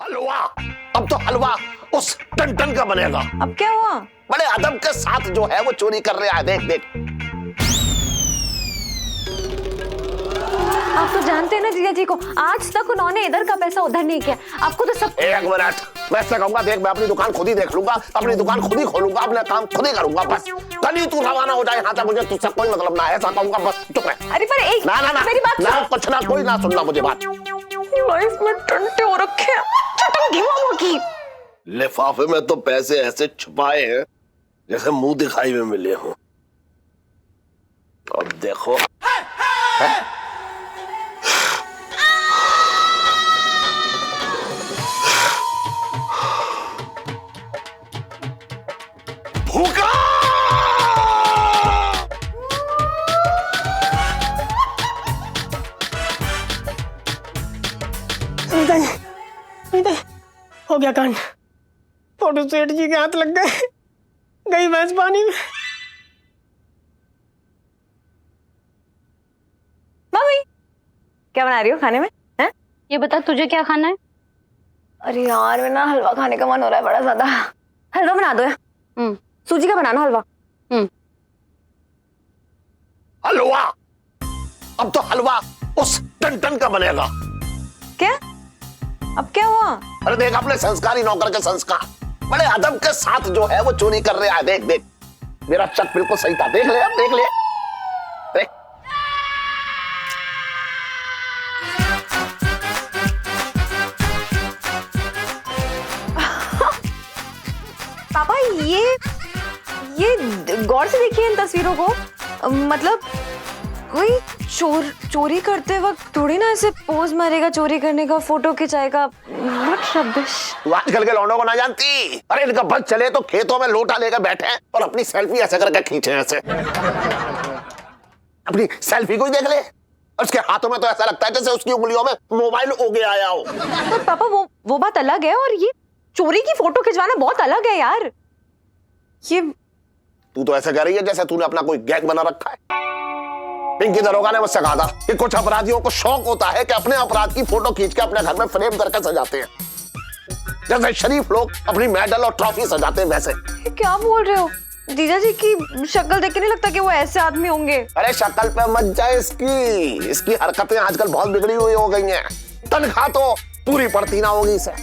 हलवा, अब तो हलवा उस टन का बनेगा। अब क्या हुआ? बड़े अदब के साथ जो है वो चोरी कर रहा है, देख देख। आप तो जानते हैं ना जीजा जी को, आज तक उन्होंने इधर का पैसा उधर नहीं किया। आपको तो सब। एक मिनट, मैं ऐसा कहूंगा, देख मैं अपनी दुकान खुद ही देख लूंगा, अपनी दुकान खुद ही खोलूंगा, अपना काम खुद ही करूंगा, बस कल ही तू रवाना हो जाए यहाँ तक, मुझे तुझसे कोई मतलब ना है, ऐसा कहूंगा, बस चुप है। अरे पर एक ना ना ना मेरी बात ना, कुछ ना, कोई ना सुनना मुझे बात। इसमें टंटे हो रखे हैं, चटंगी मामा की। लिफाफे में तो पैसे ऐसे छुपाए हैं जैसे मुंह दिखाई में मिले हों। अब देखो भूखा। हो गया कांड। फोटो सेठ जी के हाथ लग गए, गई भैंस पानी में। मम्मी क्या बना रही हो खाने में? हैं? ये बता तुझे क्या खाना है? अरे यार मैं ना हलवा खाने का मन हो रहा है बड़ा ज्यादा। हलवा बना दो यार। सूजी का बनाना हलवा। हलवा, अब तो हलवा उस टन का बनेगा। क्या? अब क्या हुआ? अरे देख अपने संस्कारी नौकर के संस्कार, बड़े अदब के साथ जो है वो चोरी कर रहा है, देख देख। मेरा शक बिल्कुल सही था, देख ले, अब देख ले, देख। पापा ये गौर से देखिए इन तस्वीरों को। मतलब कोई चोरी करते वक्त थोड़ी ना ऐसे पोज मारेगा चोरी करने का, फोटो खिंचाएगा। What rubbish। तू आजकल के लौंडों को ना जानती। अरे इनका बस चले तो खेतों में लोटा लेकर बैठे हैं और अपनी सेल्फी ऐसे करके खींचे ऐसे। अपनी सेल्फी को ही देख ले, उसके हाथों में तो ऐसा लगता है जैसे उसकी उंगलियों में मोबाइल उगे आया हो। पर पापा वो बात अलग है, और ये चोरी की फोटो खिंचवाना बहुत अलग है यार। ये तू तो ऐसे कह रही है जैसे तूने अपना कोई गैंग बना रखा है। पिंकी दरोगा ने मुझसे कहा था कि कुछ अपराधियों को शौक होता है कि अपने अपराध की फोटो खींच के अपने घर में फ्रेम करके सजाते हैं, जैसे शरीफ लोग अपनी मेडल और ट्रॉफी सजाते हैं वैसे। क्या बोल रहे हो? जीजा जी की शक्ल देख के नहीं लगता कि वो ऐसे आदमी होंगे। अरे शक्ल पे मत जाए, इसकी हरकतें आजकल बहुत बिगड़ी हुई हो गई हैं। तनख्वाह तो पूरी पड़ती ना होगी इसे।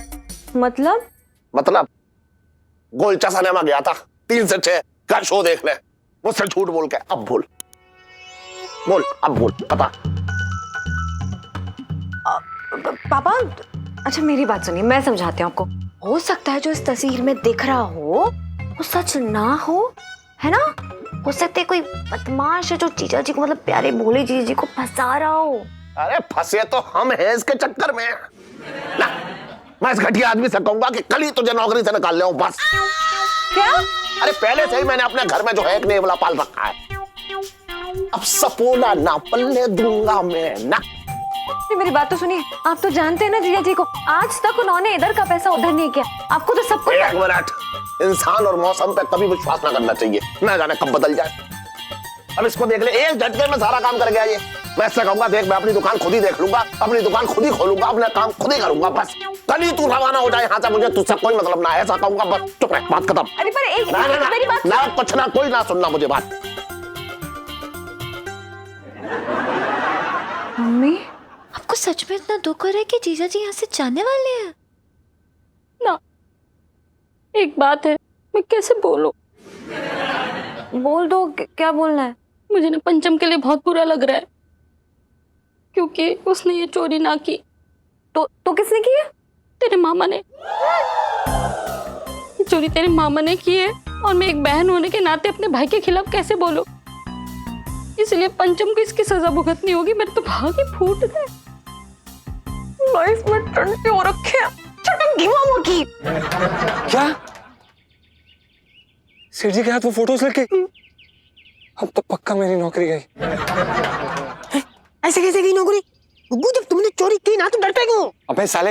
मतलब गोल सिनेमा गया था, 3 से 6 का शो देख ले, मुझसे झूठ बोल के अब बोल पता। पापा अच्छा मेरी बात सुनिए, मैं समझाती हूँ आपको। हो सकता है जो इस तस्वीर में दिख रहा हो वो सच ना हो, है ना? हो सकता है कोई बदमाश है जो जीजा जी को, मतलब प्यारे भोले जीजा जी को फंसा रहा हो। अरे फंसे तो हम हैं इसके चक्कर में ना। मैं इस घटिया आदमी से कहूंगा कि कल ही तुझे नौकरी से निकाल ले बस। क्या? अरे पहले से ही मैंने अपने घर में जो है एक नेवला पाल रखा है, अब सपोला ना पल्ले दूंगा मैं ना। मेरी बात तो सुनिए, आप तो जानते हैं ना जीजा जी को, आज तक उन्होंने इधर का पैसा उधर नहीं किया। आपको तो सब कुछ। एक मिनट, इंसान और मौसम पे कभी विश्वास ना करना चाहिए, ना जाने कब बदल जाए। अब इसको देख ले, एक झटके में सारा काम कर गया ये। मैं ऐसा कहूंगा, देख मैं अपनी दुकान खुद ही देख लूंगा, अपनी दुकान खुद ही खोलूंगा, अपना काम खुद ही करूंगा, बस कल ही तू रवाना हो जाए यहाँ से, मुझे तुझसे कोई मतलब ना है, ऐसा कहूंगा, बस चुप रह, बात खत्म। अरे पर एक ना ना मेरी बात ना, कुछ ना, कोई ना सुनना मुझे बात। मम्मी आपको सच में इतना दुख हो रहा है कि जीजा जी यहाँ से जाने वाले हैं? ना, एक बात है, मैं कैसे बोलूं? बोल दो, क्या बोलना है? मुझे ना पंचम के लिए बहुत बुरा लग रहा है, क्योंकि उसने ये चोरी ना की। तो किसने की है? तेरे मामा ने। ये चोरी तेरे मामा ने की है, और मैं एक बहन होने के नाते अपने भाई के खिलाफ कैसे बोलूं? इसलिए पंचम को इसकी सजा भुगतनी होगी। मेरे तो भाग ही फूट गए। लाइफ में टंटे हो रखे हैं, चटंगी मामा की। क्या? सेठ जी के हाथ वो फोटोज लग गई? अब तो पक्का मेरी नौकरी गई। ऐसे कैसे गई नौकरी? गुग्गू जब तुमने चोरी की ना, तुम डरते क्यों? अबे साले,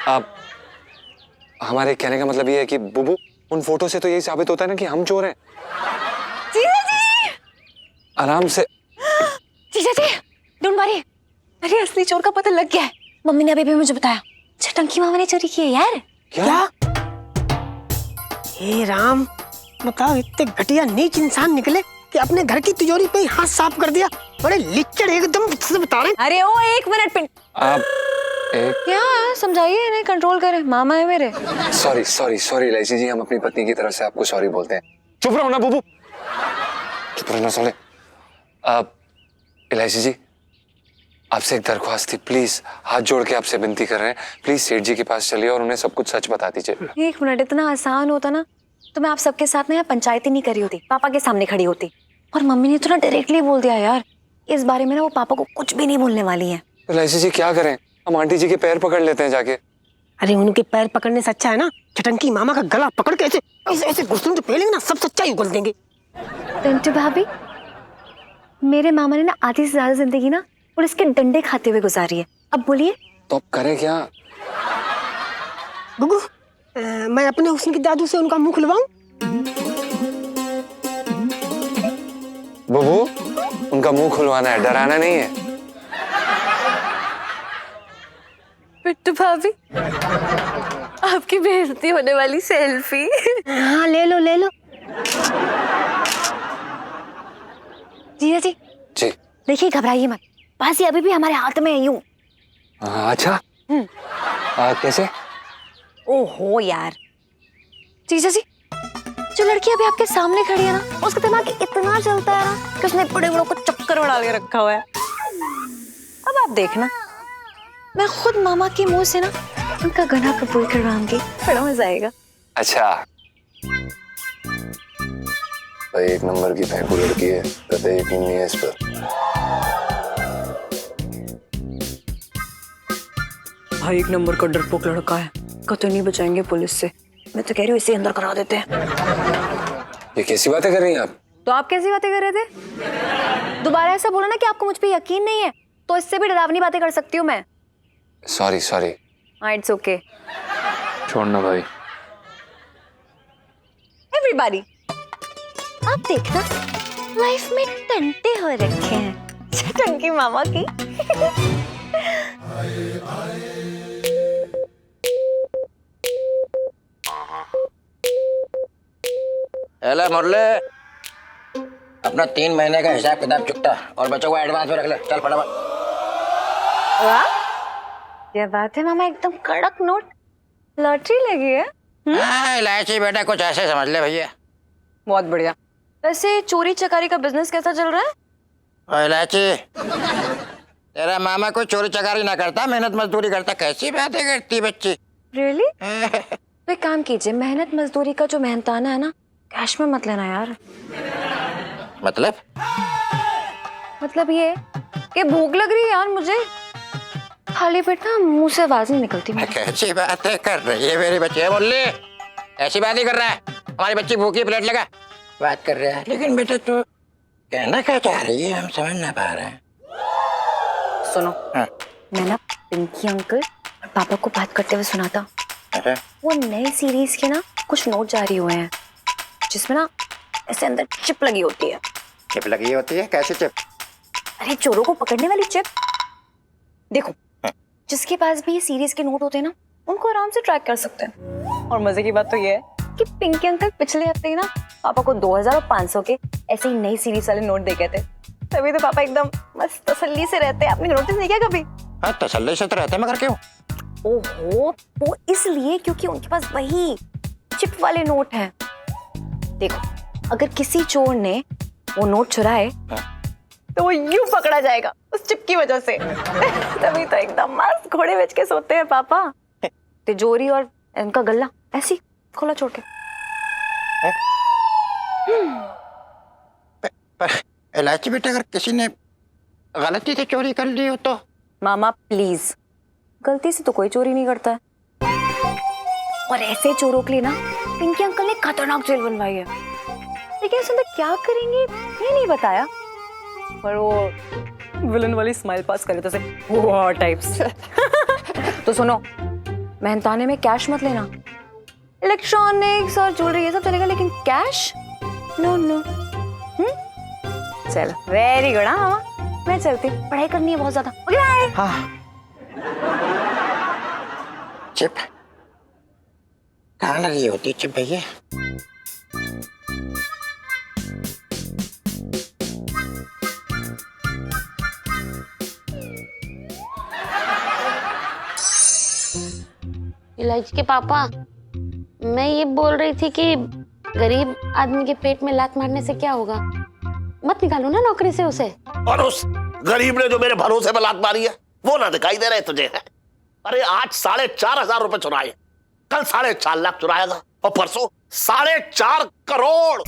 अब हमारे कहने का मतलब ये है कि बुबू, उन फोटो से तो यही साबित होता है ना कि हम चोर हैं। जीजा जी! आराम से। जीजा जी, डोंट वरी। अरे असली चोर का पता लग गया है, मम्मी ने अभी भी मुझे बताया। छटंकी मामा ने चोरी की है यार। क्या? हे राम, बताओ इतने घटिया नीच इंसान निकले कि अपने घर की तिजोरी पे ही हाथ साफ कर दिया। बड़े लिच्चड़ एकदम से बता रहे हैं। अरे ओ एक मिनट पिन, आप एक क्या समझाइए इन्हें, कंट्रोल करें, मामा है मेरे। सॉरी सॉरी सॉरी इलायची जी, हम अपनी पत्नी की तरफ से आपको सॉरी बोलते हैं। चुप रहो ना बुबू, चुप रहना साले। इलायची जी, आपसे एक दरख्वास्त थी, प्लीज हाथ जोड़ के आपसे विनती कर रहे हैं, प्लीज सेठ जी के पास चलिए और उन्हें सब कुछ सच बता दीजिए। एक मिनट, इतना आसान होता ना तो मैं आप सबके साथ ना यहाँ पंचायत ही नहीं करी होती, पापा के सामने खड़ी होती। और मम्मी ने तो ना डायरेक्टली बोल दिया यार, इस बारे में ना वो पापा को कुछ भी नहीं बोलने वाली है। इलायची जी क्या करें, हम आंटी जी के पैर पकड़ लेते हैं जाके। अरे उनके पैर पकड़ने से अच्छा है ना छटंकी मामा का गला पकड़ के ऐसे ऐसे ऐसे घुसने तो पहले ना सब सच्चाई उगल देंगे। पिंटू भाभी, मेरे मामा ने ना आधी से ज्यादा जिंदगी ना पुलिस के डंडे खाते हुए गुजारी है। अब बोलिए तो अब करें क्या? गुगू, मैं अपने हुस्न की जादू से उनका मुंह खुलवाऊं? बुबू, उनका मुंह खुलवाना है, डराना नहीं है। पिंटू भाभी, आपकी बेइज्जती होने वाली सेल्फी। हाँ ले लो ले लो। जीजा जी, जी देखिए घबराइए मत, बाजी अभी भी हमारे हाथ में है यूं। अच्छा, कैसे? ओहो यार, जीजा जी, जो लड़की अभी आपके सामने खड़ी है ना, उसका दिमाग इतना चलता है ना कि उसने बड़े बड़ों को चक्कर में डाल के रखा हुआ है। अब आप देखना, मैं खुद मामा के मुंह से ना उनका गला कबूल करवाऊंगी, बड़ा मजा आएगा। अच्छा, भाई एक नंबर की फेंकू लड़की है, कतई यकीन नहीं है इस पर। भाई एक नंबर का डरपोक लड़का है, कतई नहीं बचाएंगे पुलिस से। मैं तो कह रही हूँ इसे अंदर करा देते हैं। ये कैसी बातें कर रही हैं आप? तो आप कैसी बातें कर रहे थे? दोबारा ऐसा बोला ना कि आपको मुझ पे यकीन नहीं है, तो इससे भी डरावनी बातें कर सकती हूँ मैं। Sorry sorry. It's okay. छोड़ना भाई। एवरीबॉडी, आप देखना लाइफ में टंटे हो रखे हैं छटंकी मामा की। हेलो मुरले, अपना 3 महीने का हिसाब किताब चुकता और बचा हुआ एडवांस में रख ले। चल फटाफट। वाह, क्या बात है मामा, एकदम कड़क नोट। लॉटरी लगी है। हाँ, इलायची बेटा कुछ ऐसे समझ ले भैया। बहुत बढ़िया। वैसे चोरी चकारी का बिजनेस कैसा चल रहा है? ओ इलायची, तेरा मामा कोई चोरी चकारी ना करता, मेहनत मजदूरी करता। कैसी बातें करती बच्ची। रियली? तो एक काम कीजिए, मेहनत मजदूरी का जो मेहनताना है ना, कैश में मत लेना यार। मतलब ये कि भूख लग रही है यार मुझे, खाली पेट ना मुंह से आवाज नहीं निकलती मेरी। कैसी बातें कर रही है मेरी बच्ची? मुरली ऐसी बात ही कर रहा है, हमारी बच्ची भूखी, प्लेट लगा बात कर रहा है। लेकिन बेटा तू कहना क्या चाह रही है, हम समझ ना पा रहे हैं। सुनो, हाँ। मैं ना पिंकी अंकल और पापा को बात करते हुए सुना था। अच्छा। वो नई सीरीज के ना कुछ नोट जारी हुए हैं, जिसमें ना ऐसे अंदर चिप लगी होती है। चिप लगी होती है? कैसी चिप? अरे चोरों को पकड़ने वाली चिप। देखो, जिसके पास भी ये सीरीज के नोट होते हैं ना, उनको आराम से ट्रैक कर सकते हैं। और मजे की बात तो ये है कि पिंकी अंकल पिछले हफ्ते ही ना पापा को 2000 और 500 के ऐसे ही नई सीरीज वाले नोट दे गए थे। तभी तो पापा एकदम मस्त तसल्ली से रहते हैं। आपने नोटिस नहीं किया कभी? हाँ, तसल्ली से तो रहते, मगर क्यों? ओहो, वो इसलिए क्योंकि उनके पास वही चिप वाले नोट हैं। देखो, अगर किसी चोर ने वो नोट चुराए तो वो यूं पकड़ा जाएगा उस चिप की वजह से। तभी तो एकदम मस्त घोड़े बेच के सोते हैं पापा। तिजोरी और उनका गल्ला ऐसी खोला छोड़ के। पर इलायची बेटा, अगर किसी ने गलती से चोरी कर ली हो तो? मामा प्लीज, गलती से तो कोई चोरी नहीं करता है। और ऐसे चोरों के लिए ना पिंकी अंकल ने खतरनाक जेल बनवाई है। लेकिन इसमें क्या करेंगे ये नहीं बताया, पर वो विलन वाली स्माइल पास कर लेते थे वो टाइप्स। तो सुनो, मेहनताने में कैश मत लेना, इलेक्ट्रॉनिक्स और ज्वेलरी ये सब चलेगा, लेकिन कैश नो नो। चल, वेरी गुड। हाँ मामा, मैं चलती हूँ, पढ़ाई करनी है बहुत ज्यादा। Okay bye. हाँ। चिप कहाँ लगी होती चिप भैया? इलायची के पापा, मैं ये बोल रही थी कि गरीब आदमी के पेट में लात मारने से क्या होगा? मत निकालो ना नौकरी से उसे। और उस गरीब ने जो मेरे भरोसे में लात मारी है वो ना दिखाई दे रहे तुझे? है अरे आज 4,500 रुपए चुराए, कल 4.5 लाख चुराएगा और परसों 4.5 करोड़।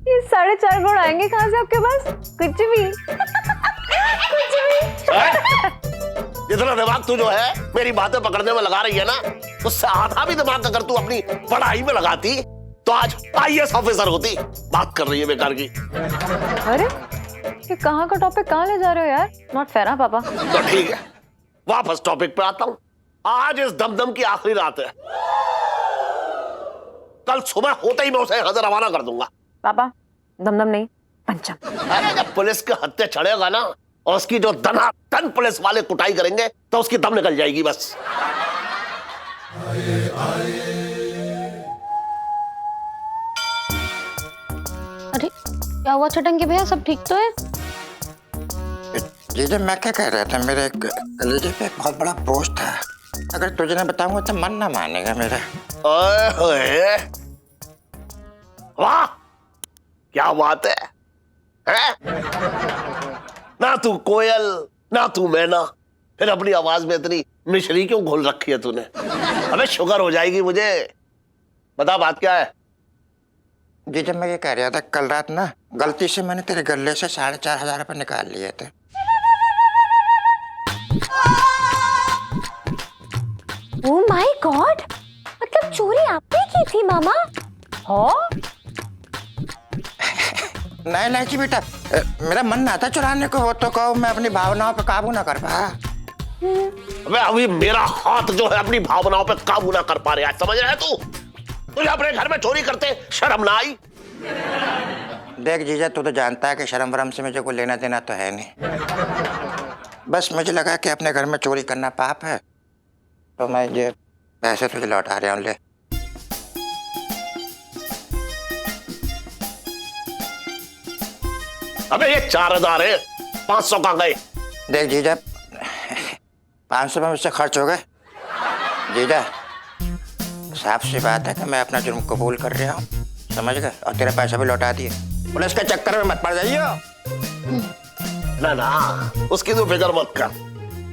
ये 4.5 करोड़ आएंगे कहाँ से आपके पास? कुछ भी कुछ भी। जितना दिमाग तू जो है मेरी बातें पकड़ने में लगा रही है ना, उससे आधा भी दिमाग अगर तू अपनी पढ़ाई में लगाती तो आज IAS ऑफिसर होती। बात कर रही है बेकार की। अरे ये कहाँ का टॉपिक कहाँ ले जा रहे हो यार? नॉट फेयर हाँ पापा। तो ठीक है, वापस टॉपिक पे आता हूँ। आज इस दमदम की आखिरी रात है, कल सुबह होते ही मैं उसे यहाँ से रवाना कर दूंगा। पापा दमदम नहीं, पंचम। अरे जब पुलिस के हत्थे चढ़ेगा ना और उसकी जो धनाधन पुलिस वाले कुटाई करेंगे तो उसकी दम निकल जाएगी बस। अरे क्या हुआ छटंगी भैया, सब ठीक तो है? जीजा मैं क्या कह रहा था, मेरे कलेजे पे बहुत बड़ा बोझ था। अगर तुझे ना बताऊंगा तो मन ना मानेगा मेरा। ओए होए, वाह क्या बात है, ना तू कोयल ना तू मैना, फिर अपनी आवाज में इतनी मिश्री क्यों घोल रखी है तूने? अबे शुगर हो जाएगी मुझे। बता बात क्या है? जीजा मैं ये कह रहा था, कल रात ना गलती से मैंने तेरे गले से 4,500 रुपये निकाल लिए थे। ओह माय गॉड, मतलब चोरी आपने की थी मामा? हाँ नहीं नहीं बेटा, मेरा मन ना था चुराने को, वो तो कहो मैं अपनी भावनाओं पे काबू ना कर पाया। अबे अभी मेरा हाथ जो है अपनी भावनाओं पे काबू ना कर पा रहा है, समझ रहा है तू? तुझे अपने घर में चोरी करते शर्म ना आई? देख जीजा तू तो जानता है कि शर्म वरम से मुझे कोई लेना देना तो है नहीं। बस मुझे लगा कि अपने घर में चोरी करना पाप है, तो मैं ये पैसे तुझे लौटा रहा हूँ, ले। अबे ये 4,000 है, 500 कहाँ गए? देख जीजा 500 में मुझसे खर्च हो गए। जीजा साफ सी बात है कि मैं अपना जुर्म कबूल कर रहा हूँ, समझ गए? और तेरा पैसा भी लौटा दिए। पुलिस के चक्कर में मत पड़ जाइयो। ना ना उसकी तो फिक्र मत कर,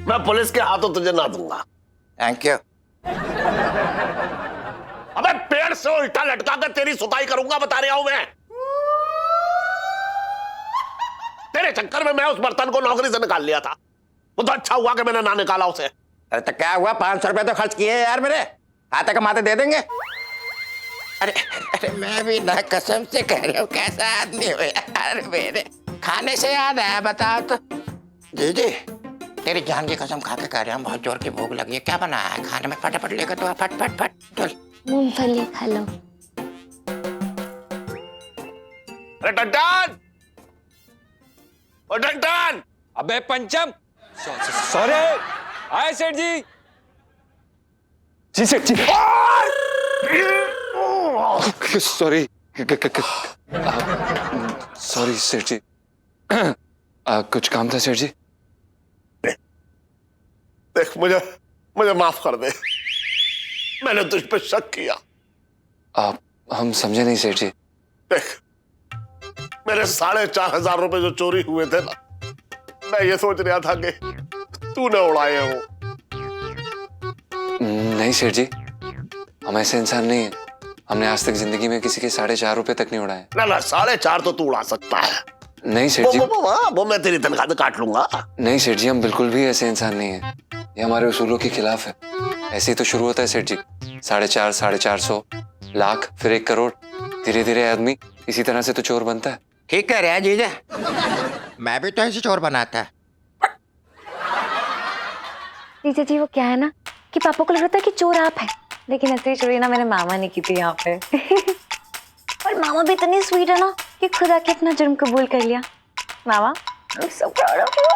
मैं पुलिस के हाथों तुझे ना दूंगा। Thank you. अबे पेड़ से उल्टा लटका कर तेरी सुताई करूंगा, बता रहा हूं मैं। तेरे चक्कर में मैं उस बर्तन को नौकरी से निकाल लिया था, वो तो अच्छा हुआ कि मैंने ना निकाला उसे। अरे तो क्या हुआ, 500 रुपए तो खर्च किए यार, मेरे हाथे कमाते दे देंगे। अरे अरे मैं भी ना कसम से कह रहा हूँ, कैसा आदमी हो यार मेरे। खाने से याद आया, बताओ तो। जी जी तेरी जान की कसम खा के कह रहा हूँ, बहुत जोर की भूख लगी है। क्या बनाया है खाने में? फटाफट लेकर तो फट फट फट चल। मूंगफली खा लो। अरे टंटन, ओ टंटन। अबे पंचम, सॉरी। आए सेठ जी। जी सेठ जी। सॉरी सॉरी सेठ जी। कुछ काम था सेठ जी? देख मुझे माफ कर दे, मैंने तुझ पे शक किया। हम समझे नहीं सेठ जी। देख मेरे 4,500 रुपए जो चोरी हुए थे ना, मैं ये सोच रहा था कि तूने उड़ाए हो। नहीं सेठ जी, हम ऐसे इंसान नहीं है। हमने आज तक जिंदगी में किसी के 4.5 रुपए तक नहीं उड़ाए। ना 4.5 तो तू उड़ा सकता है। नहीं सेठ जी, वो मैं तेरी तनख्वाह से काट लूंगा। नहीं सेठ जी, हम बिल्कुल भी ऐसे इंसान नहीं है। ये हमारे उसूलों के खिलाफ है। ऐसे ही तो शुरू होता है सेठ जी, 4.5, 450, लाख, फिर 1 करोड़। धीरे धीरे आदमी इसी तरह से तो चोर बनता है। ठीक कह रहा है जीजा, मैं भी तो ऐसे चोर बनाता। जीजा जी वो क्या है ना कि पापा को लग रहा था कि चोर आप हैं, लेकिन असली चोरी ना मेरे मामा ने की थी यहाँ पे। और मामा भी इतनी स्वीट है ना कि खुद आके अपना जुर्म कबूल कर लिया। मामा, I'm so proud of you.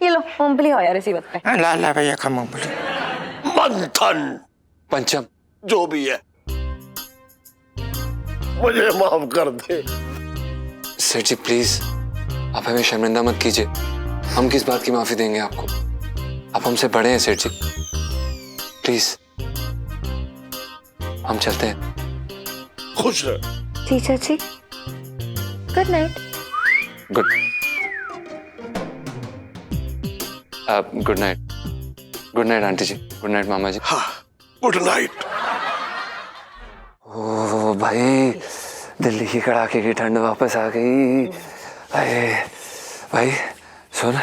ये लो मूंगफली हो यार इसी वक्त पे। ला ला भैया खा मूंगफली। मंथन पंचम, जो भी है मुझे माफ कर दे। सेठ जी प्लीज, आप हमें शर्मिंदा मत कीजिए। हम किस बात की माफी देंगे आपको? आप हमसे बड़े हैं सेठ जी, प्लीज हम चलते हैं। खुश रह। जीजा ji good night. Good good night. Good night aunty ji, good night मामा जी। हाँ गुड नाइट। ओ भाई, दिल्ली की कड़ाके की ठंड वापस आ गई। अरे भाई सुन,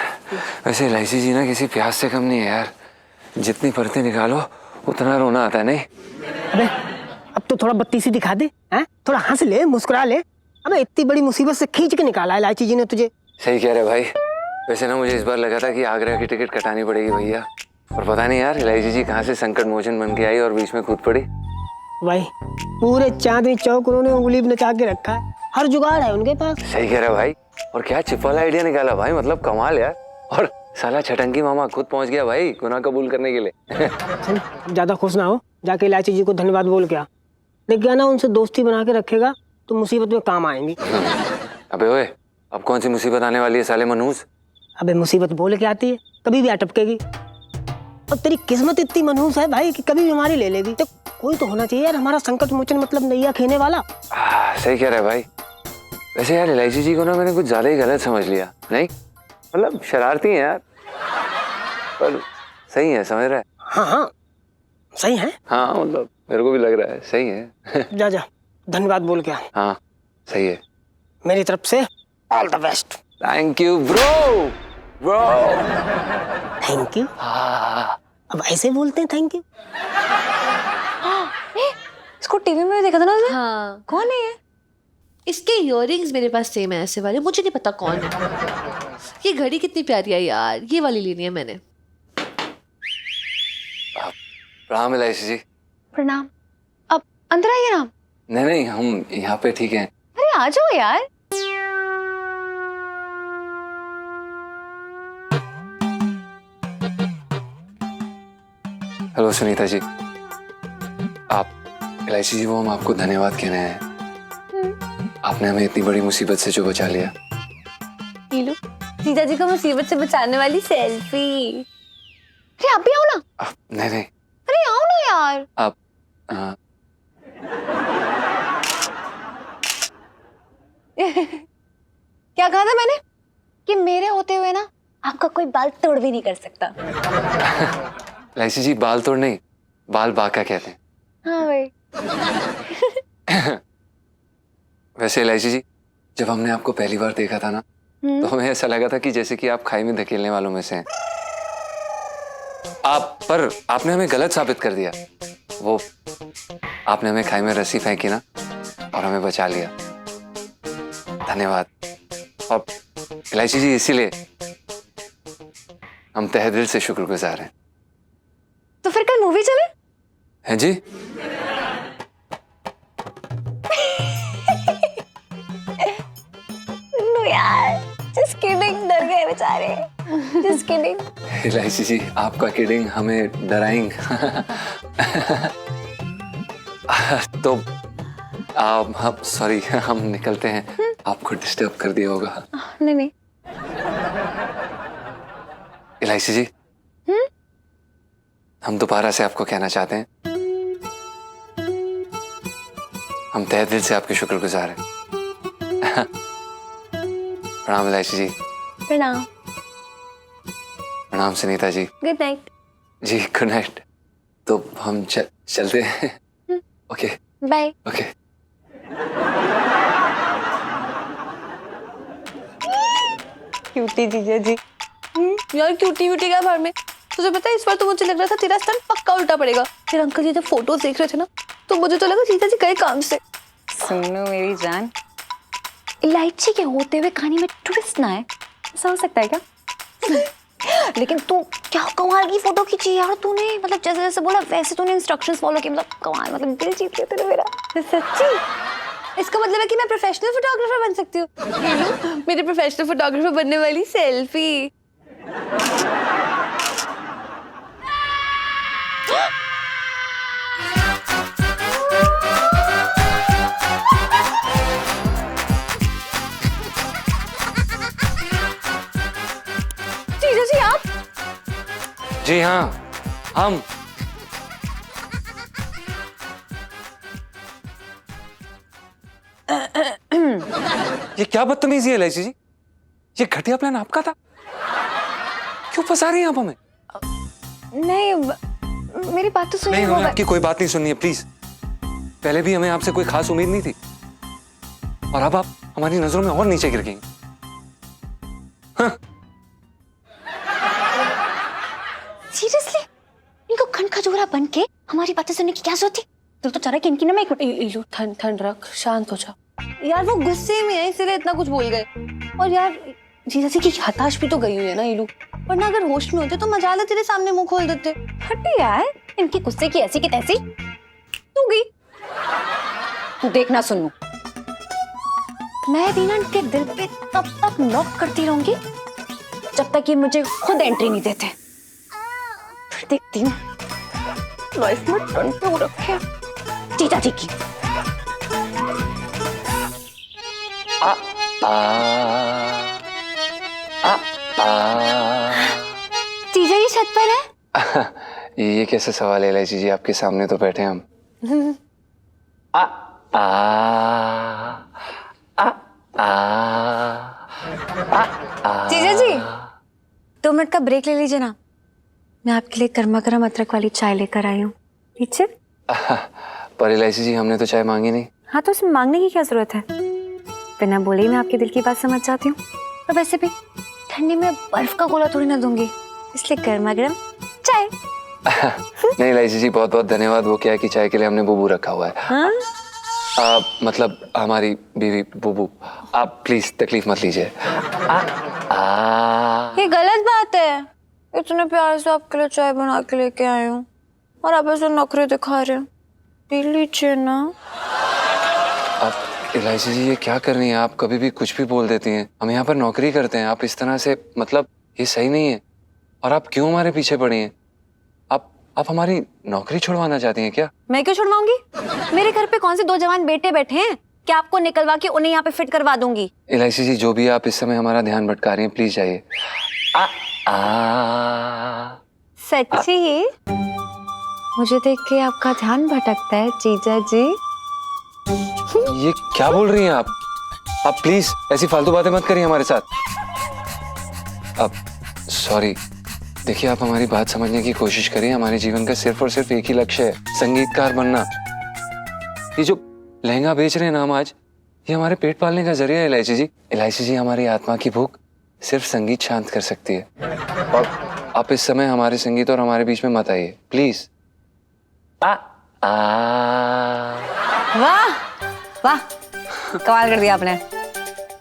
वैसे इलायची जी ना किसी प्यास से कम नहीं है यार। जितनी परतें निकालो उतना रोना आता है। नहीं अबे अब तो थोड़ा बत्तीसी दिखा दे, हैं? थोड़ा हंस ले, मुस्कुरा ले। अबे इतनी बड़ी मुसीबत से खींच के निकाला इलायची जी ने तुझे। सही कह रहे भाई। वैसे ना मुझे इस बार लगा था कि आगरा की टिकट कटानी पड़ेगी भैया, और पता नहीं यार इलायची जी कहाँ से संकट मोचन बन के आई और बीच में कूद पड़ी। भाई पूरे चांदनी चौक उन्होंने उंगली में नचा के रखा है, हर जुगाड़ है उनके पास। सही कह रहे भाई। और क्या चिपवाला आइडिया निकाला भाई, मतलब कमाल यार। और साला छटंकी मामा खुद पहुंच गया भाई गुनाह कबूल करने के लिए। सुन, ज्यादा खुश ना हो, जाके इलायची जी को धन्यवाद बोल के आ। देख गया ना, उनसे दोस्ती बना के रखेगा तो मुसीबत में काम आएंगी। अबे ओए, अब कौन सी मुसीबत आने वाली है साले मनहूस? अबे मुसीबत बोल के आती है, कभी भी अटपकेगी। और तेरी किस्मत इतनी मनहूस है भाई कि कभी भी हमारी ले लेगी। तो कोई तो होना चाहिए यार हमारा संकट मोचन, मतलब नैया खेने वाला। सही कह रहा है भाई। वैसे यार इलायची जी को ना मैंने कुछ ज्यादा ही गलत समझ लिया। नहीं मतलब शरारती हैं यार, पर सही है, समझ रहा है? हाँ हाँ सही है। हाँ मतलब मेरे को भी लग रहा है सही है। जा जा धन्यवाद बोल के आ। हाँ सही है। मेरी तरफ से all the best. Thank you bro. Bro thank you. हाँ अब ऐसे बोलते हैं थैंक यू। इसको टीवी में भी देखा था ना उसने? हाँ, कौन है ये? इसके इयररिंग्स मेरे पास सेम है ऐसे वाले, मुझे नहीं पता कौन है। ये घड़ी कितनी प्यारी है यार, ये वाली लेनी है मैंने। प्रणाम इलायची जी। प्रणाम। अब अंदर आइए ना। नहीं नहीं, हम यहाँ पे ठीक हैं। अरे आ जाओ यार। हेलो सुनीता जी, आप इलायची जी, वो हम आपको धन्यवाद कहने हैं। आपने हमें इतनी बड़ी मुसीबत से जो बचा लिया। लो जीजा जी को मुसीबत से बचाने वाली सेल्फी। अरे आप भी आओ ना। नहीं नहीं, अरे आओ ना यार। आप क्या कहा था मैंने कि मेरे होते हुए ना आपका कोई बाल तोड़ भी नहीं कर सकता। इलायची जी, बाल तोड़ नहीं, बाल बांका कहते हैं। हाँ भाई। वैसे इलायची जी, जब हमने आपको पहली बार देखा था ना, तो हमें ऐसा लगा था कि जैसे कि आप खाई में धकेलने वालों में से हैं। पर आपने हमें गलत साबित कर दिया। वो आपने हमें खाई में रस्सी फेंकी ना और हमें बचा लिया। धन्यवाद। और इलायची जी, इसीलिए हम तहे दिल से शुक्रगुजार हैं। तो फिर कल मूवी चले? हैं जी? नो यार, just kidding, डर गए बेचारे। Just kidding। इलायची जी, आपका किडिंग हमें डराइंग। तो हम सॉरी, हम निकलते हैं। आपको डिस्टर्ब कर दिया होगा। नहीं नहीं। इलायची जी, हम दोबारा से आपको कहना चाहते हैं, हम तहे दिल से आपके शुक्रगुजार हैं। प्रणाम इलायची जी। प्रणाम। प्रणाम सुनीता जी। Good night. जी गुड नाइट। तो हम चलते हैं। Okay bye. ओके। क्यूटी जीजा जी। यार क्यूटी व्यूटी क्या भर में, तुझे पता है इस बार तो मुझे लग रहा था तेरा स्टंट पक्का उल्टा पड़ेगा। फिर अंकल जी जब फोटोज देख रहे थे ना, तो मुझे तो लगा जीजा जी गए काम से। सुनो मेरी जान, इलायची के होते हुए कहानी में ट्विस्ट ना है, ऐसा हो सकता है क्या? लेकिन तू क्या कमाल की फोटो खींची यार तूने, मतलब जैसे जैसे बोला वैसे तूने इंस्ट्रक्शंस फॉलो किए, मतलब कमाल, मतलब दिल जीत लिया तूने मेरा। सच्ची? इसका मतलब है कि मैं प्रोफेशनल फोटोग्राफर बन सकती हूँ। मेरे प्रोफेशनल फोटोग्राफर बनने वाली सेल्फी। जीजा जी आप जी हाँ, हम। ये क्या बदतमीजी है एलआईसी जी? ये घटिया प्लान आपका था? क्यों फंसा रही हैं आप हमें? नहीं, मेरी बात तो सुनिए। नहीं, हमें आपकी कोई बात नहीं सुननी है, प्लीज। पहले भी हमें आपसे कोई खास उम्मीद नहीं थी, और अब आप हमारी नजरों में और नीचे गिर गई। हाँ। सीरियसली इनको खंड खजूरा बन के हमारी बातें सुनने की क्या जरूरत थी? दिल तो चाह रहा है कि इनकी ना मैं इलू ठंड ठंड रख, शांत हो जा। यार वो गुस्से में है इसलिए इतना कुछ बोल गए। और यार जीजा जी की हताश भी तो गई हुई है ना इलू, वरना अगर होश में होते तो मजाल तेरे सामने मुंह खोल देते। हट यार, इनकी गुस्से की ऐसी की तैसी। तू गई तू देखना सुनू, मैं भी ना इनके दिल पे तब तक नॉक करती रहूंगी जब तक ये मुझे खुद एंट्री नहीं देते। फिर देखती हूँ लाइफ में टर्न पे हो रखे जीजा जी की। जीजा जी छत पर है? ये कैसे सवाल है एलआईसी जी? आपके सामने तो बैठे हैं हम। जीजा जी 2 मिनट का ब्रेक ले लीजिए ना, मैं आपके लिए गर्मा गर्म अदरक वाली चाय लेकर आई हूँ। पीछे पर एलआईसी जी हमने तो चाय मांगी नहीं। हाँ तो उसमें मांगने की क्या जरूरत है? बिना बोले ही मैं आपके दिल की बात समझ जाती हूँ। और वैसे भी ठंडी में बर्फ का गोला थोड़ी ना दूंगी, इसलिए गर्मा गर्म चाय। नहीं एलआईसी जी, बहुत बहुत धन्यवाद। वो क्या है कि चाय के लिए हमने बुबू रखा हुआ है। हाँ? मतलब हमारी बीवी बुबू। आप प्लीज तकलीफ मत लीजिए। ये गलत बात है। इतने प्यार से आपके लिए चाय बना के लेके आई हूँ और आप ऐसे नखरे दिखा रहे हैं। पी लीजिए ना। आप एलआईसी जी ये क्या कर रही हैं? आप कभी भी कुछ भी बोल देती हैं। हम यहाँ पर नौकरी करते हैं, आप इस तरह से, मतलब ये सही नहीं है। और आप क्यों हमारे पीछे पड़ी हैं? आप हमारी नौकरी छुड़वाना चाहती हैं क्या? मैं क्यों छुड़वाऊंगी? मेरे घर पे कौन से 2 जवान बेटे बैठे हैं कि आपको निकलवा के उन्हें यहाँ पे फिट करवा दूंगी? एलआईसी जी जो भी आप इस समय हमारा ध्यान भटका रही हैं, प्लीज जाइए। सच्ची? मुझे देख के आपका ध्यान भटकता है जीजा जी? ये क्या बोल रही हैं आप? प्लीज ऐसी फालतू बातें मत करिए हमारे साथ। अब सॉरी, देखिए आप हमारी बात समझने की कोशिश करिए। हमारे जीवन का सिर्फ और सिर्फ एक ही लक्ष्य है, संगीतकार बनना। ये जो लहंगा बेच रहे हैं ना हम आज, ये हमारे पेट पालने का जरिया है एलआईसी जी। एलआईसी जी हमारी आत्मा की भूख सिर्फ संगीत शांत कर सकती है। और आप इस समय हमारे संगीत और हमारे बीच में मत आइए प्लीज। वाह वाह, कमाल कर दिया आपने।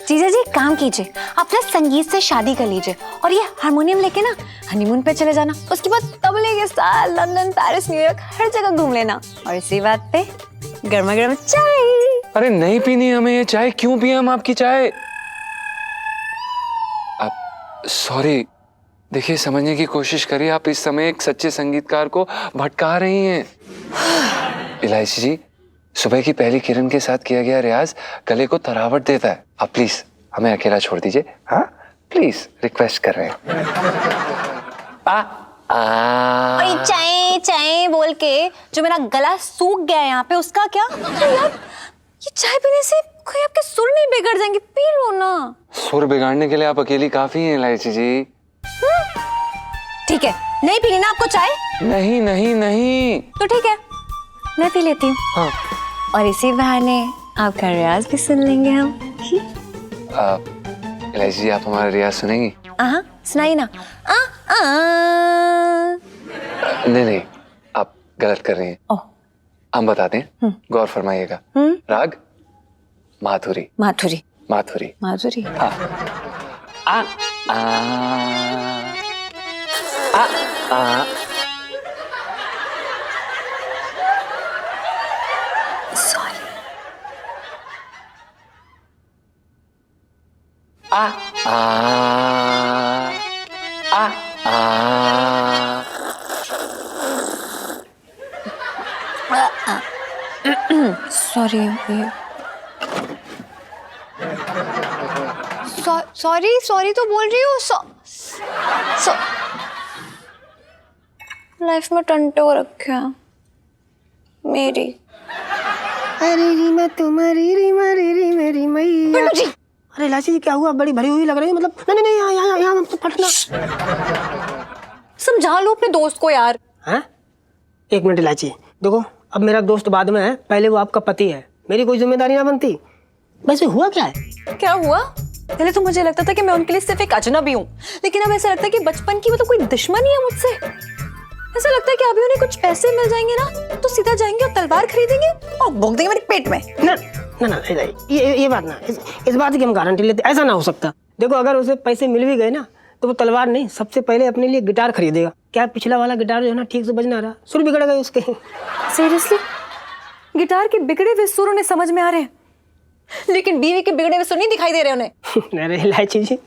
जीजा जी काम कीजिए, अपना संगीत से शादी कर लीजिए और ये हारमोनियम लेके ना हनीमून पे चले जाना। उसके बाद तबले के साथ लंदन, पेरिस, न्यूयॉर्क हर जगह घूम लेना। और इसी बात पे गर्मा गर्म चाय। अरे नहीं पीनी हमें ये चाय। क्यों पिए हम आपकी चाय? आप सॉरी, देखिए समझने की कोशिश करिए। आप इस समय एक सच्चे संगीतकार को भटका रही हैं। एलआईसी जी सुबह की पहली किरण के साथ किया गया रियाज गले को तरावट देता है। आप प्लीज हमें अकेला छोड़ दीजिए। हाँ प्लीज, रिक्वेस्ट कर रहे हैं। और चाय चाय बोल के जो मेरा गला सूख गया है यहाँ पे, उसका क्या? यार ये चाय पीने से कोई आपके सुर नहीं बिगड़ जाएंगे, पी लो ना। सुर बिगाड़ने के लिए आप अकेली काफी हैं एलआईसी जी। ठीक है, नहीं पीनी ना आपको चाय? नहीं नहीं नहीं। तो ठीक है, मैं पी लेती हूँ। हाँ। और इसी बहाने आपका रियाज भी सुन लेंगे हम। एलआईसी जी आप हमारा रियाज सुनेंगी? सुनाइए ना। नहीं नहीं, आप गलत कर रही हैं। हम बताते हैं, गौर फरमाइएगा। राग माधुरी। माधुरी माधुरी माधुरी। हाँ। आ आ आ आ सॉरी। आ आ आ सॉरी सॉरी सॉरी तो बोल रही हूँ लाइफ में टंटे हो रखे हैं मेरी। अरे रीमा तुम्हारी रीमा री मेरी मैया। अरे इलायची जी क्या हुआ, बड़ी भरी हुई लग रही है, मतलब नहीं नहीं यहाँ यहाँ यहाँ फटना। समझा लो अपने दोस्त को यार। हाँ एक मिनट इलायची, देखो अब मेरा दोस्त बाद में है, पहले वो आपका पति है, मेरी कोई जिम्मेदारी ना बनती। वैसे हुआ क्या है? क्या हुआ? पहले तो मुझे लगता था कि मैं उनके लिए सिर्फ एक अजनबी हूँ, लेकिन अब ऐसा लगता है कि बचपन की वो तो कोई दुश्मन ही है मुझसे। ऐसा लगता है कि अभी उन्हें कुछ पैसे मिल जाएंगे ना तो सीधा जाएंगे और तलवार खरीदेंगे और भोंक देंगे मेरे पेट में। ना ना ना ये बात ना, इस बात की हम गारंटी लेते, ऐसा ना हो सकता। देखो अगर उसे पैसे मिल भी गए ना तो वो तलवार नहीं, सबसे पहले अपने लिए गिटार खरीदेगा। क्या पिछला वाला गिटार जो है ना ठीक से बज ना रहा, सुर बिगड़ गए उसके। सीरियसली गिटार के बिगड़े हुए सुर उन्हें समझ में आ रहे हैं, लेकिन बीवी के बिगड़े हुए सुर नहीं दिखाई दे रहे उन्हें। अरे इलायची जी,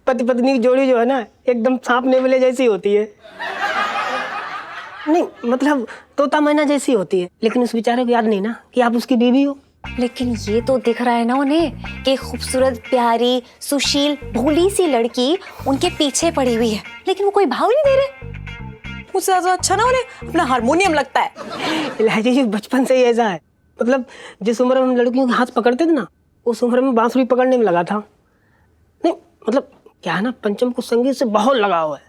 पति पत्नी की जोड़ी जो है ना एकदम सांप नेवले जैसी होती है। नहीं मतलब तोता मैना जैसी होती है, लेकिन उस बेचारे को याद नहीं ना कि आप उसकी बीवी हो। लेकिन ये तो दिख रहा है ना उन्हें कि खूबसूरत प्यारी सुशील भोली सी लड़की उनके पीछे पड़ी हुई है, लेकिन वो कोई भाव नहीं दे रहे। उससे ज्यादा अच्छा ना उन्हें अपना हारमोनियम लगता है। इलायची जी बचपन से ही ऐसा है, मतलब जिस उम्र में हम लड़कियों के हाथ पकड़ते थे ना उस उम्र में बांसुरी पकड़ने में लगा था। नहीं मतलब क्या है ना, पंचम को संगीत से बहुत लगाव है,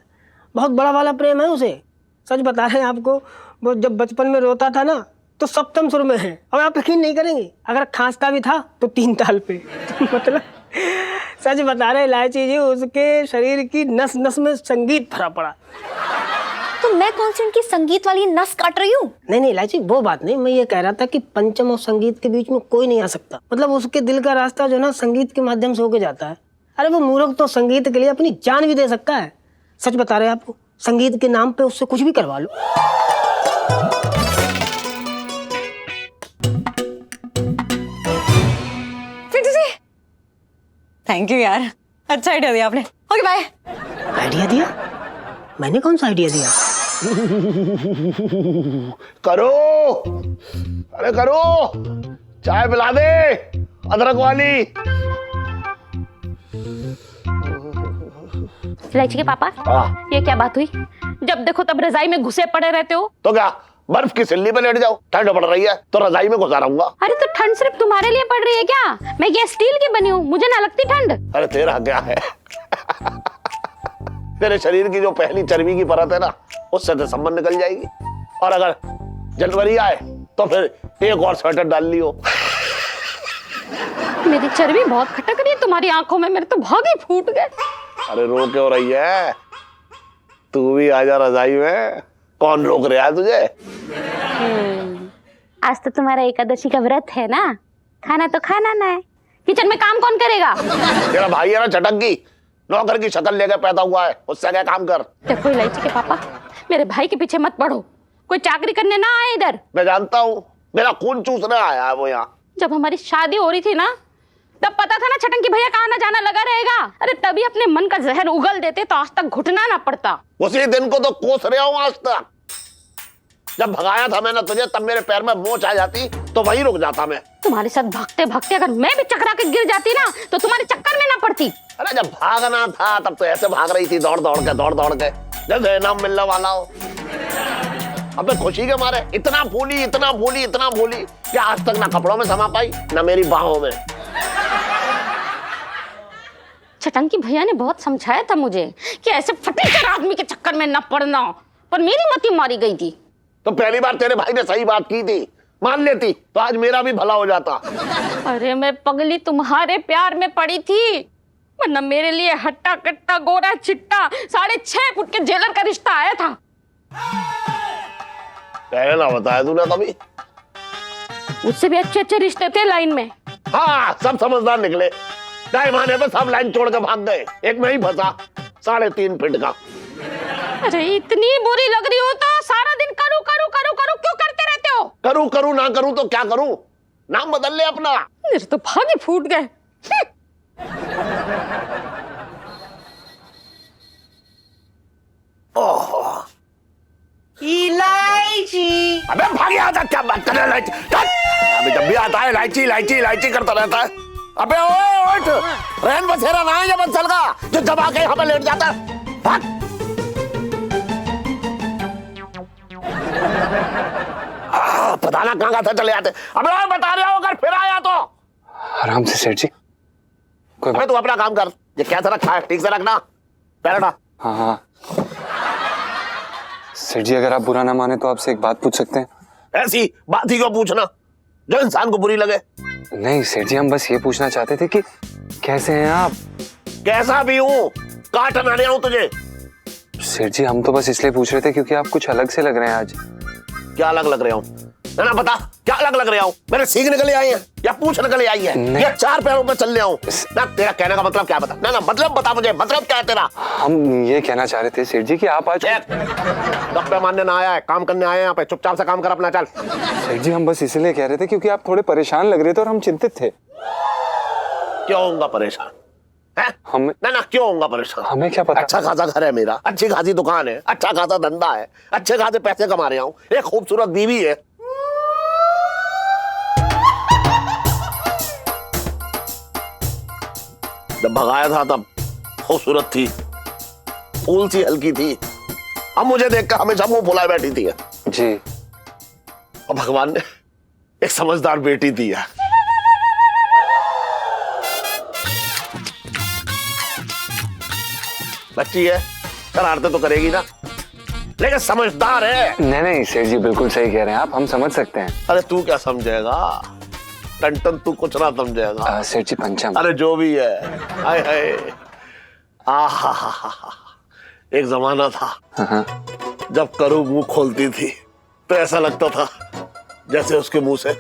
बहुत बड़ा वाला प्रेम है उसे। सच बता रहे हैं आपको, वो जब बचपन में रोता था ना तो सप्तम सुर में है, और आप यकीन नहीं करेंगे अगर खांसता भी था तो 3 ताल पे। मतलब सच बता रहे इलायची जी, उसके शरीर की नस नस में संगीत भरा पड़ा। तो मैं कौन सी उनकी संगीत वाली नस काट रही हूँ? नहीं इलायची वो बात नहीं, मैं ये कह रहा था कि पंचम और संगीत के बीच में कोई नहीं आ सकता। मतलब उसके दिल का रास्ता जो ना संगीत के माध्यम से होके जाता है। अरे वो मूर्ख तो संगीत के लिए अपनी जान भी दे सकता है। सच बता रहे हैं आपको, संगीत के नाम पे उससे कुछ भी करवा लो। थैंक यू यार, अच्छा आइडिया दिया आपने। Okay bye. आइडिया दिया? मैंने कौन सा आइडिया दिया? करो, अरे करो, चाय पिला दे अदरक वाली। इलायची के पापा, ये क्या बात हुई? जब देखो तब रजाई में घुसे पड़े रहते हो। तो क्या बर्फ की सिल्ली पे लेट जाओ, ठंड पड़ रही है तो रजाई में घुसा रहूंगा। अरे तो ठंड सिर्फ तुम्हारे लिए पड़ रही है क्या? मैं ये स्टील की बनी हूँ, मुझे ना लगती ठंड। अरे तेरा क्या है? तेरे शरीर की जो पहली चर्बी की परत है ना उससे तो संबंध निकल जाएगी, और अगर जनवरी आए तो फिर एक और स्वेटर डाल लियो। मेरी चर्बी बहुत खटक रही है तुम्हारी आंखों में, मेरे तो भाग ही फूट गए। अरे रो क्यों रही है? तू भी आजा रजाई में, कौन रोक रहा है तुझे? आज तो तुम्हारा एकादशी का व्रत है ना, खाना तो खाना ना है। किचन में काम कौन करेगा? तेरा भाई है ना चटक्की, नौकर की शक्ल लेकर पैदा हुआ है, उससे क्या काम कर। देखो इलायची के पापा, मेरे भाई के पीछे मत पड़ो, कोई चाकरी करने ना आए इधर। मैं जानता हूँ, मेरा खून चूसने आया है वो यहाँ। जब हमारी शादी हो रही थी ना तब पता था ना छटंकी भैया कहाँ ना जाना लगा रहेगा। अरे तभी अपने मन का जहर उगल देते तो आज तक घुटना ना पड़ता। उसी दिन को तो कोस रहा हूँ आज तक। जब भगाया था मैंने तुझे तब मेरे पैर में मोच आ जाती तो वहीं रुक जाता मैं। तुम्हारे साथ भागते भागते अगर मैं भी चकरा के गिर जाती ना तो तुम्हारे चक्कर में ना पड़ती। अरे जब भागना था तब तो ऐसे भाग रही थी, दौड़ दौड़ के जैसे इनाम मिलने वाला हो। अबे खुशी के मारे इतना भूली कि आज तक ना कपड़ों में समा पाई ना मेरी बाहों में। छटंकी भैया ने बहुत समझाया था मुझे कि ऐसे फटीचर आदमी के चक्कर में न पड़ना, पर मेरी मती मारी गई थी। तो पहली बार तेरे भाई ने सही बात की थी, मान लेती तो आज मेरा भी भला हो जाता। अरे मैं पगली तुम्हारे प्यार में पड़ी थी, वरना मेरे लिए हट्टा कट्टा गोरा चिट्टा 6.5 फुट के जेलर का रिश्ता आया था। पहले ना बताया तूने कभी? उससे भी अच्छे रिश्ते थे लाइन में। हाँ सब समझदार निकले, टाइम आने पे सब लाइन छोड़ के भाग गए, एक में ही फंसा 3.5 फीट का। अरे इतनी बुरी लग रही हो तो सारा दिन करूं क्यों करते रहते हो? करूं ना करूं तो क्या करूं? नाम बदल ले अपना। मेरे तो भाग ही फूट गए। अबे भाग यहाँ तक, क्या बात कर रहा है इलायची? अबे जब भी आता है इलायची इलायची इलायची करता रहता है। अबे ओए उठ, रैन बसेरा ना है ये बंसल का जो दबा के यहाँ पे लेट जाता है। भाग। पता ना कहाँ था चले जाते। अबे और बता रहे हो अगर फिर आया तो। आराम से सेठ जी, कोई अबे तू अपना काम कर, ये कैसा रखा है ठीक से रखना, पैरडा। हाँ हाँ सेठ जी, अगर आप बुरा ना माने तो आपसे एक बात पूछ सकते हैं? ऐसी बात ही क्यों पूछना जो इंसान को बुरी लगे। नहीं सेठ जी, हम बस ये पूछना चाहते थे कि कैसे हैं आप? कैसा भी हूँ, काटन आने आऊं तुझे। सेठ जी, हम तो बस इसलिए पूछ रहे थे क्योंकि आप कुछ अलग से लग रहे हैं आज। क्या अलग लग रहा हूँ ना, बता क्या अलग लग रहा हूँ? मेरे सींग निकले आई है या पूंछ निकले आई है या चार पैरों पे चल रहा हूँ ना? तेरा कहने का मतलब क्या बता ना, मतलब बता मुझे, मतलब क्या है तेरा? हम ये कहना चाह रहे थे सेठ जी कि आप आज गप्पे मारने ना आया है, काम करने आए हैं यहाँ पे। चुपचाप से काम कर अपना, चल। सेठ जी, हम बस इसलिए कह रहे थे क्योंकि आप थोड़े परेशान लग रहे थे और हम चिंतित थे। क्यों होऊंगा परेशान? हम ना क्यों होऊंगा परेशान? हमें क्या पता। अच्छा खासा घर है मेरा, अच्छी खासी दुकान है, अच्छा खासा धंधा है, अच्छे खासे पैसे कमा रहा हूँ, एक खूबसूरत बीवी है। जब भगाया था तब खूबसूरत थी, फूल सी हल्की थी, अब मुझे देखकर हमेशा मुंह फुलाए बैठी थी जी। और भगवान ने एक समझदार बेटी दी है। बच्ची है, शरारतें तो करेगी ना, लेकिन समझदार है। नहीं सेठ जी, बिल्कुल सही कह रहे हैं आप, हम समझ सकते हैं। अरे तू क्या समझेगा टन, तू कुछ ना समझेगा। सेठ जी, पंचम। अरे जो भी है, हाय हाय, आहा, एक जमाना था जब करू मुंह खोलती थी तो ऐसा लगता था जैसे उसके मुंह से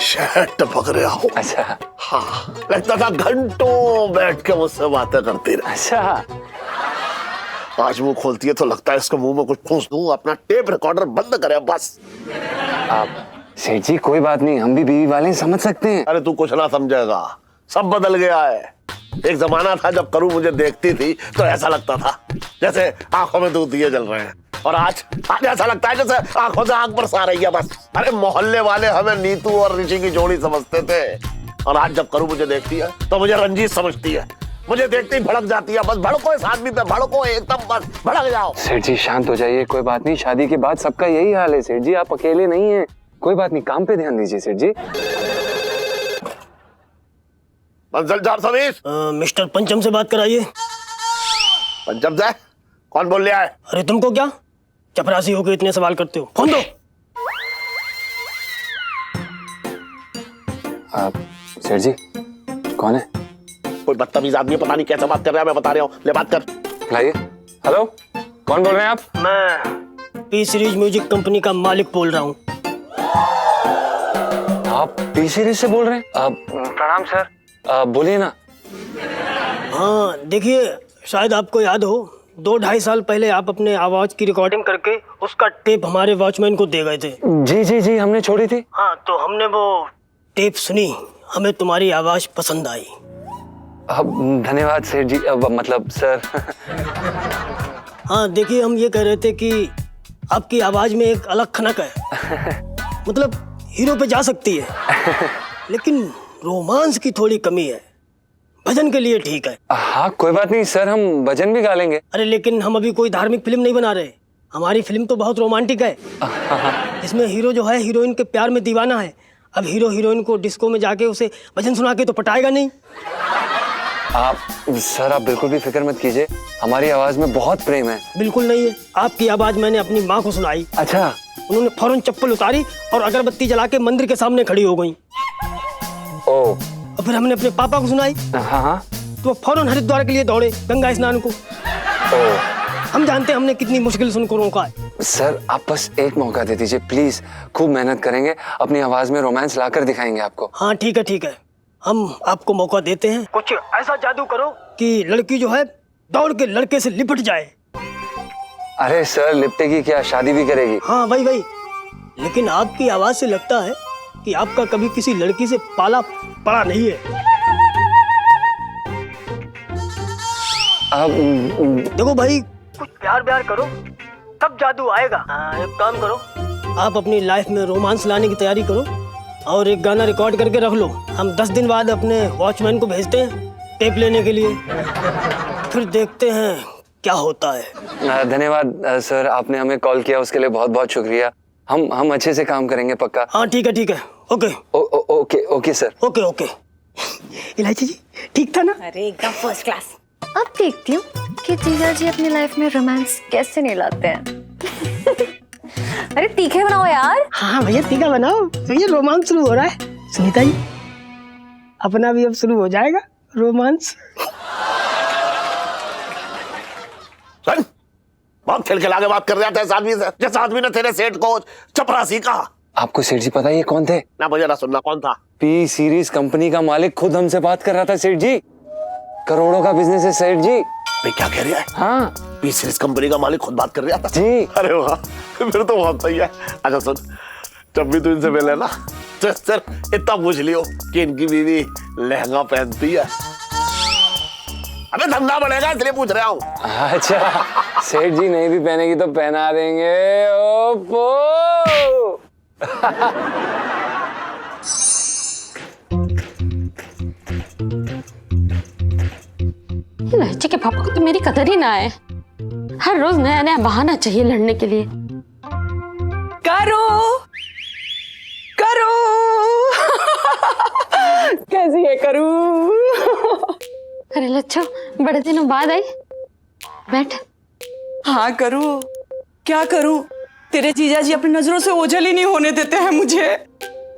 शहद टपक रहा हो। अच्छा। हाँ, लगता था घंटों बैठ के मुझसे बातें करती रहे। अच्छा। आज मुंह खोलती है तो लगता है इसके मुंह में कुछ ठूंस दूं, अपना टेप रिकॉर्डर बंद करे बस। आप सेठ जी, कोई बात नहीं, हम भी बीवी वाले हैं, समझ सकते हैं। अरे तू कुछ ना समझेगा, सब बदल गया है। एक जमाना था जब करू मुझे देखती थी तो ऐसा लगता था जैसे आंखों में दो दिए जल रहे हैं, और आज ऐसा लगता है जैसे आंखों से आंख बरसा रही है बस। अरे मोहल्ले वाले हमें नीतू और ऋषि की जोड़ी समझते थे, और आज जब करू मुझे देखती है तो मुझे रंजीत समझती है। मुझे देखते ही भड़क जाती है, बस भड़को इस आदमी पे, भड़को एकदम, बस भड़क जाओ। सेठ जी शांत हो जाइए, कोई बात नहीं, शादी के बाद सबका यही हाल है सेठ जी, आप अकेले नहीं हैं, कोई बात नहीं, काम पे ध्यान दीजिए सेठ जी। मंजिल 420। मिस्टर पंचम से बात कराइए। पंचम से? कौन बोल रहा है? अरे तुमको क्या चपरासी होकर इतने सवाल करते हो, फोन दो। सेठ जी कौन है? कोई बदतमीज आदमी, पता नहीं कैसे बात कर रहा है, मैं बता रहा हूँ, ले बात कर। लाइए। हेलो, कौन बोल रहे हैं आप? मैं पी सीरीज म्यूजिक कंपनी का मालिक बोल रहा हूँ। आप पी सीरीज से बोल रहे हैं? प्रणाम सर, बोलिए ना। हाँ देखिए, शायद आपको याद हो 2-2.5 साल पहले आप अपने आवाज की रिकॉर्डिंग करके उसका टेप हमारे वॉचमैन को दे गए थे। जी जी जी, हमने छोड़ी थी। हाँ, तो हमने वो टेप सुनी, हमें तुम्हारी आवाज पसंद आई। धन्यवाद सेठ जी, मतलब सर। हाँ देखिए, हम ये कह रहे थे कि आपकी आवाज में एक अलग खनक है, मतलब हीरो पे जा सकती है, लेकिन रोमांस की थोड़ी कमी है। भजन के लिए ठीक है। हाँ कोई बात नहीं सर, हम भजन भी गा लेंगे। अरे लेकिन हम अभी कोई धार्मिक फिल्म नहीं बना रहे, हमारी फिल्म तो बहुत रोमांटिक है। इसमें हीरो जो है हीरोइन के प्यार में दीवाना है। अब हीरो हीरोइन को डिस्को में जाके उसे भजन सुना के तो पटाएगा नहीं। आप सर, आप बिल्कुल भी फिक्र मत कीजिए, हमारी आवाज में बहुत प्रेम है। बिल्कुल नहीं है, आपकी आवाज मैंने अपनी माँ को सुनाई। अच्छा। उन्होंने फौरन चप्पल उतारी और अगरबत्ती जला के मंदिर के सामने खड़ी हो गई। ओ। और फिर हमने अपने पापा को सुनाई, हाँ, तो वो फौरन हरिद्वार के लिए दौड़े गंगा स्नान को। ओ। हम जानते हैं हमने कितनी मुश्किल से उनको रोका है। सर आप बस एक मौका दे दीजिए प्लीज, खूब मेहनत करेंगे, अपनी आवाज में रोमांस लाकर दिखाएंगे आपको। हाँ ठीक है ठीक है, हम आपको मौका देते हैं। कुछ ऐसा जादू करो कि लड़की जो है दौड़ के लड़के से लिपट जाए। अरे सर, लिपटेगी क्या, शादी भी करेगी। हाँ वही, लेकिन आपकी आवाज से लगता है कि आपका कभी किसी लड़की से पाला पड़ा नहीं है। देखो भाई, कुछ प्यार करो तब जादू आएगा। एक काम करो, आप अपनी लाइफ में रोमांस लाने की तैयारी करो और एक गाना रिकॉर्ड करके रख लो। हम 10 दिन बाद अपने वॉचमैन को भेजते हैं टेप लेने के लिए, फिर देखते हैं क्या होता है। धन्यवाद सर, आपने हमें कॉल किया उसके लिए बहुत बहुत शुक्रिया। हम अच्छे से काम करेंगे पक्का। हाँ ठीक है okay okay okay sir. Okay इलायची जी ठीक था ना? अरे एकदम फर्स्ट क्लास। अब देखती हूँ कि जीजा जी अपनी लाइफ में रोमांस कैसे नहीं लाते हैं। अरे तीखे बनाओ यार। हाँ भैया तीखा बनाओ, तो ये रोमांस शुरू हो रहा है। सुनीता जी अपना भी अब शुरू हो जाएगा रोमांस। सुन, बहुत खिलखिला के बात कर रहा था इस आदमी से, जिस आदमी ने तेरे सेठ को चपरासी कहा। आपको सेठ जी पता है ये कौन थे? ना मुझे ना सुनना, कौन था? पी सीरीज कंपनी का मालिक खुद हमसे बात कर रहा था सेठ जी। करोड़ों का बिजनेस है सेठ जी। भाई क्या कह रहा है? हाँ पी सीरीज कंपनी का मालिक खुद बात कर रहा था जी। अरे वाह, फिर तो बहुत सही है। अच्छा सुन, जब भी तू इनसे मिले ना तो सिर्फ इतना पूछ लियो कि इनकी बीवी लहंगा पहनती है। अबे धंधा बढ़ेगा इसलिए पूछ रहा हूँ। अच्छा, सेठ जी नहीं भी पहनेगी तो पहना देंगे। ओपो इलायची के पापा को तो मेरी कदर ही ना है। हर रोज नया नया बहाना चाहिए लड़ने के लिए। करो कैसी है करूँ? अरे लच्छो, बड़े दिनों बाद आई, बैठ। हाँ करूँ, क्या करूँ? तेरे जीजा जी अपनी नजरों से ओझल ही नहीं होने देते हैं मुझे।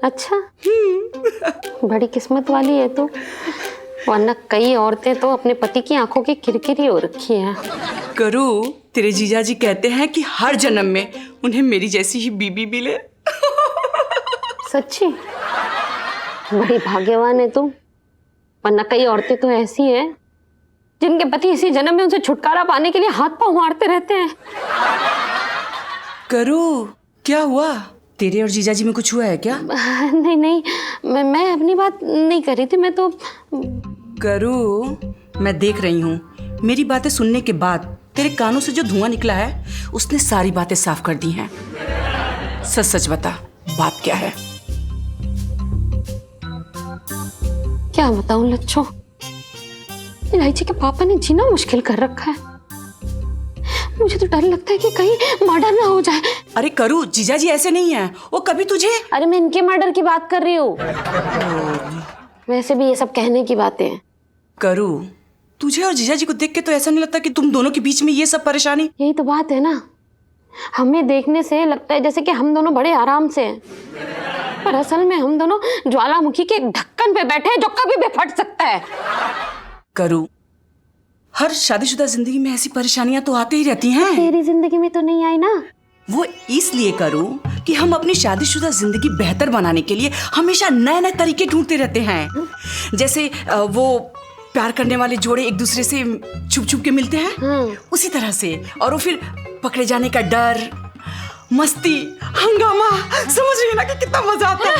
अच्छा, बड़ी किस्मत वाली है तू, वरना कई औरतें तो अपने पति की आंखों की किरकिरी हो रखी हैं। करूँ, तेरे जीजा जी कहते हैं कि हर जन्म में उन्हें मेरी जैसी ही बीबी मिले। सच्ची? बड़ी भाग्यवान है तू, वरना कई औरतें तो ऐसी हैं जिनके पति इसी जन्म में उनसे छुटकारा पाने के लिए हाथ पांव मारते रहते हैं। करूँ, क्या हुआ? तेरे और जीजा जी में कुछ हुआ है क्या? नहीं, मैं अपनी बात नहीं कर रही थी, मैं तो। करूँ, मैं देख रही हूँ, मेरी बातें सुनने के बाद तेरे कानों से जो धुआं निकला है उसने सारी बातें साफ कर दी हैं। सच सच बता, बात क्या है? क्या बताऊं लच्छो, इलायची के पापा ने जीना मुश्किल कर रखा है। मुझे तो डर लगता है कि कहीं मर्डर ना हो जाए। अरे करूँ, जीजा जी ऐसे नहीं है, वो कभी तुझे। अरे मैं इनके मर्डर की बात कर रही हूँ। वैसे भी ये सब कहने की बातें हैं। करूँ, तुझे और जीजा जी को देख के तो ऐसा नहीं लगता कि तुम दोनों के बीच में ये सब परेशानी? यही तो बात है ना, हमें देखने से लगता है जैसे कि हम दोनों बड़े आराम से हैं, पर असल में हम दोनों ज्वालामुखी के ढक्कन पे बैठे हैं जो कभी भी फट सकता है। करूँ, हर शादीशुदा जिंदगी में ऐसी परेशानियां तो आती ही रहती हैं। तेरी जिंदगी में तो नहीं आई ना। वो इसलिए करूँ कि हम अपनी शादीशुदा जिंदगी बेहतर बनाने के लिए हमेशा नए नए तरीके ढूंढते रहते हैं। जैसे वो प्यार करने वाले जोड़े एक दूसरे से छुप छुप के मिलते हैं, उसी तरह से। और वो फिर पकड़े जाने का डर, मस्ती, हंगामा, समझ रही है ना कि कितना मजा आता है।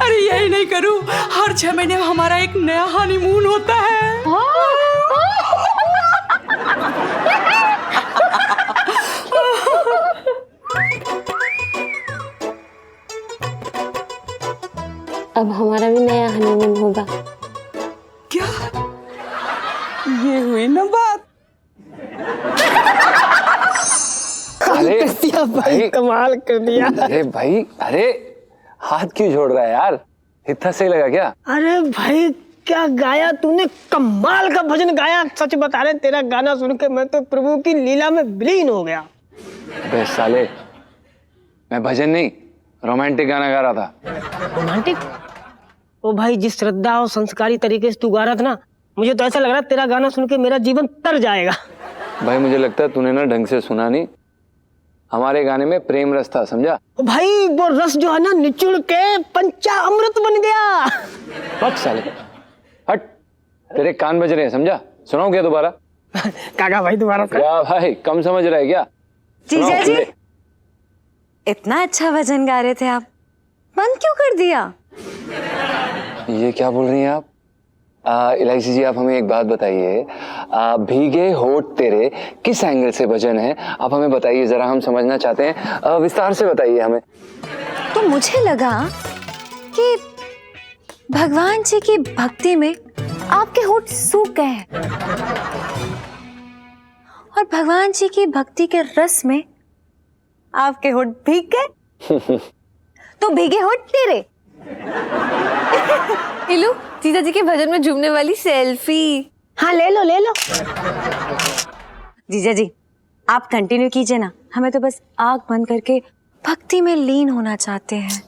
अरे यही नहीं करूँ, हर 6 महीने में हमारा एक नया हनीमून होता है। अब हमारा भी नया हनीमून होगा। क्या? ये हुई ना बात। अरे भाई कमाल कर दिया। अरे भाई, अरे हाथ क्यों जोड़ रहा है यार? इतना सही लगा क्या? अरे भाई क्या गाया तूने, कमाल का भजन गाया। सच बता रहे, तेरा गाना सुन के मैं तो प्रभु की लीला में विलीन हो गया। बे साले, मैं भजन नहीं रोमांटिक गाना गा रहा था। रोमांटिक? ओ भाई, जिस श्रद्धा और संस्कारी तरीके से तू गा रहा था ना, मुझे तो ऐसा लग रहा है तेरा गाना सुन के मेरा जीवन तर जाएगा। भाई मुझे लगता है तूने ना ढंग से सुना नहीं। हमारे गाने में प्रेम रस था, समझा? ओ भाई वो रस जो है ना निचुड़ के पंचा अमृत बन गया। हट साले, हट, तेरे कान बज रहे हैं, समझा? सुनाऊं क्या दोबारा? काका भाई दोबारा। क्या भाई, कम समझ रहा है क्या? जीजा जी, इतना अच्छा भजन गा रहे थे आप, बंद क्यों कर दिया? ये क्या बोल रही हैं आप? इलायची जी, आप हमें एक बात बताइए, भीगे होठ तेरे किस एंगल से भजन है? आप हमें बताइए जरा, हम समझना चाहते हैं, विस्तार से बताइए हमें। तो मुझे लगा कि भगवान जी की भक्ति में आपके होठ सूख गए हैं और भगवान जी की भक्ति के रस में आपके होठ भीग गए। तो भीगे होठ तेरे। इलू, जीजा जी के भजन में झूमने वाली सेल्फी। हाँ ले लो ले लो। जीजा जी आप कंटिन्यू कीजिए ना, हमें तो बस आंख बंद करके भक्ति में लीन होना चाहते हैं।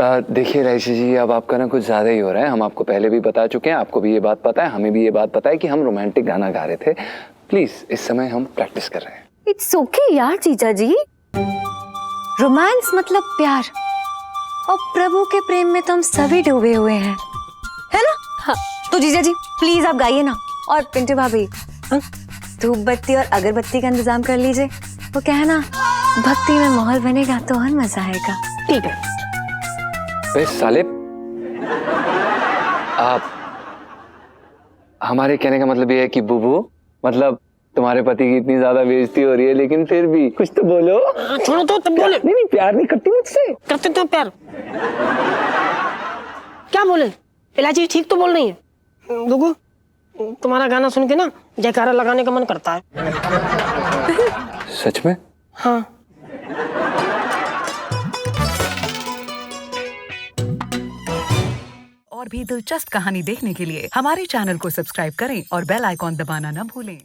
देखिए इलायची जी, अब आपका ना कुछ ज्यादा ही हो रहा है। हम आपको पहले भी बता चुके हैं, आपको भी ये बात पता है, हमें भी ये बात पता है कि हम रोमांटिक गाना गा रहे थे। प्लीज, इस समय हम प्रैक्टिस कर रहे हैं। इट्स ओके यार जीजा जी, रोमांस मतलब प्यार, और प्रभु के प्रेम में तो हम सभी डूबे हुए हैं, है ना? हाँ। तो जीजा जी प्लीज आप गाइए ना। और पिंटू भाभी, धूप बत्ती और अगरबत्ती का इंतजाम कर लीजिए। वो क्या है ना, भक्ति में माहौल बनेगा तो और मजा आएगा। ठीक है। साले, आप, हमारे कहने का मतलब ये है कि बुबू, मतलब तुम्हारे पति की इतनी ज्यादा बेइज्जती हो रही है, लेकिन फिर भी कुछ तो बोलो। छोड़ो तो तब बोले। नहीं, प्यार नहीं करती मुझसे। करते तो प्यार। क्या बोले? इलायची ठीक तो बोल रही है। दुगु, तुम्हारा गाना सुन के ना जयकारा लगाने का मन करता है। सच में? हाँ। और भी दिलचस्प कहानी देखने के लिए हमारे चैनल को सब्सक्राइब करें और बेल आइकॉन दबाना न भूलें।